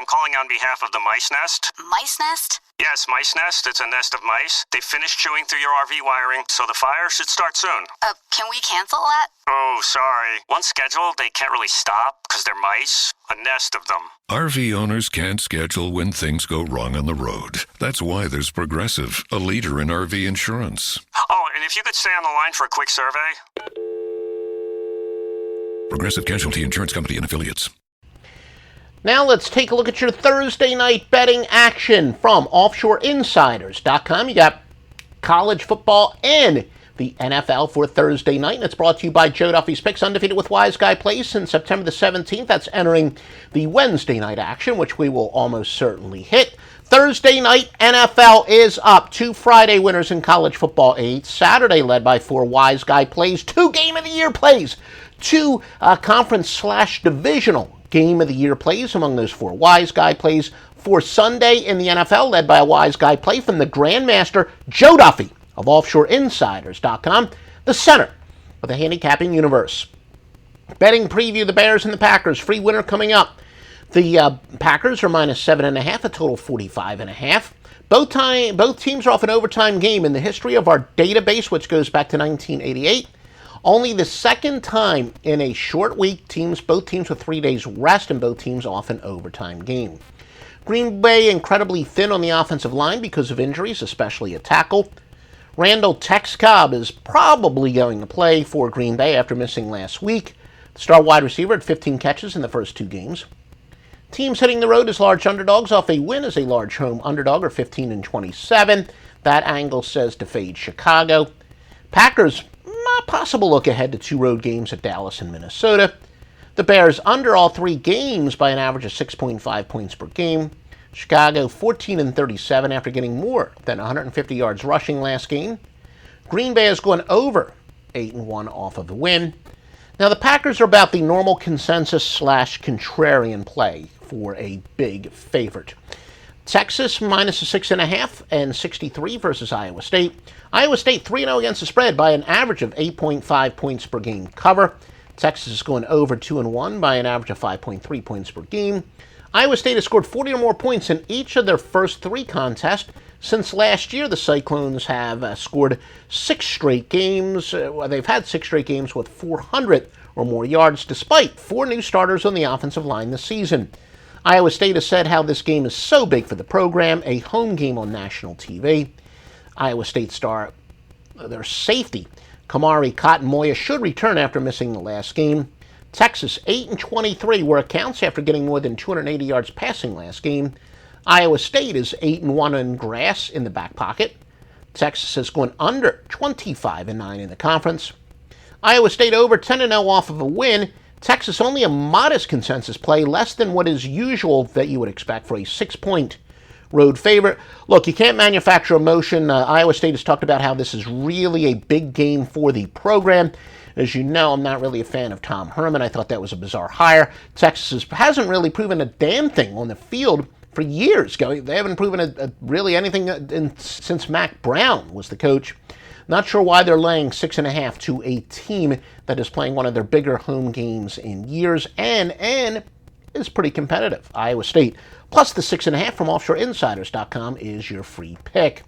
I'm calling on behalf of the Mice Nest. Mice nest? Yes, Mice Nest. It's a nest of mice. They finished chewing through your RV wiring, so the fire should start soon. Can we cancel that? Oh, sorry. Once scheduled, they can't really stop because they're mice. A nest of them. RV owners can't schedule when things go wrong on the road. That's why there's Progressive, a leader in RV insurance. Oh, and if you could stay on the line for a quick survey. Progressive Casualty Insurance Company and Affiliates. Now let's take a look at your Thursday night betting action from OffshoreInsiders.com. You got college football and the NFL for Thursday night, and it's brought to you by Joe Duffy's Picks, undefeated with Wise Guy Place in September the 17th. That's entering the Wednesday night action, which we will almost certainly hit. Thursday night, NFL is up. 2 Friday winners in college football, 8. Saturday led by 4 Wise Guy plays. 2 Game of the Year plays. 2 conference/divisional Game of the Year plays among those 4 Wise Guy plays. For Sunday in the NFL, led by a Wise Guy play from the Grandmaster Joe Duffy of OffshoreInsiders.com, the center of the handicapping universe. Betting preview, the Bears and the Packers. Free winner coming up. The Packers are minus 7.5, a total 45.5. Both teams are off an overtime game in the history of our database, which goes back to 1988. Only the second time in a short week, both teams with 3 days rest, and both teams off an overtime game. Green Bay incredibly thin on the offensive line because of injuries, especially a tackle. Randall Tex Cobb is probably going to play for Green Bay after missing last week. The star wide receiver had 15 catches in the first 2 games. Teams hitting the road as large underdogs off a win as a large home underdog are 15-27. That angle says to fade Chicago. Packers, not possible look ahead to 2 road games at Dallas and Minnesota. The Bears under all 3 games by an average of 6.5 points per game. Chicago 14-37 after getting more than 150 yards rushing last game. Green Bay has gone over 8-1 off of the win. Now the Packers are about the normal consensus/contrarian play for a big favorite. Texas minus a 6.5 and 63 versus Iowa State. Iowa State 3-0 against the spread by an average of 8.5 points per game cover. Texas is going over 2-1 by an average of 5.3 points per game. Iowa State has scored 40 or more points in each of their first 3 contests. Since last year, the Cyclones have scored 6 straight games. They've had 6 straight games with 400 or more yards, despite 4 new starters on the offensive line this season. Iowa State has said how this game is so big for the program, a home game on national TV. Iowa State star, their safety, Kamari Cotton Moya, should return after missing the last game. Texas 8-23 where it counts after getting more than 280 yards passing last game. Iowa State is 8-1 in grass in the back pocket. Texas has gone under 25-9 in the conference. Iowa State over 10-0 off of a win. Texas only a modest consensus play, less than what is usual that you would expect for a 6-point road favorite. Look, you can't manufacture emotion. Iowa State has talked about how this is really a big game for the program. As you know, I'm not really a fan of Tom Herman. I thought that was a bizarre hire. Texas hasn't really proven a damn thing on the field for years. They haven't proven really anything since Mac Brown was the coach. Not sure why they're laying 6.5 to a team that is playing one of their bigger home games in years and is pretty competitive. Iowa State plus the 6.5 from OffshoreInsiders.com is your free pick.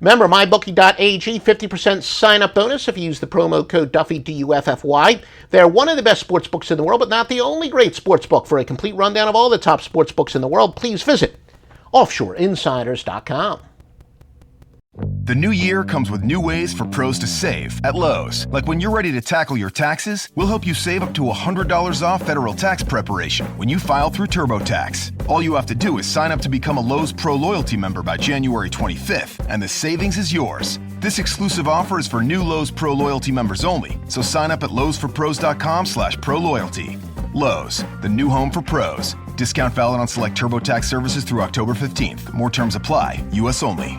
Remember, MyBookie.ag, 50% sign-up bonus if you use the promo code Duffy, D-U-F-F-Y. They're one of the best sports books in the world, but not the only great sports book. For a complete rundown of all the top sports books in the world, please visit OffshoreInsiders.com. The new year comes with new ways for pros to save at Lowe's. Like when you're ready to tackle your taxes, we'll help you save up to $100 off federal tax preparation when you file through TurboTax. All you have to do is sign up to become a Lowe's Pro Loyalty member by January 25th, and the savings is yours. This exclusive offer is for new Lowe's Pro Loyalty members only, so sign up at lowesforpros.com/proloyalty. Lowe's, the new home for pros. Discount valid on select TurboTax services through October 15th. More terms apply. U.S. only.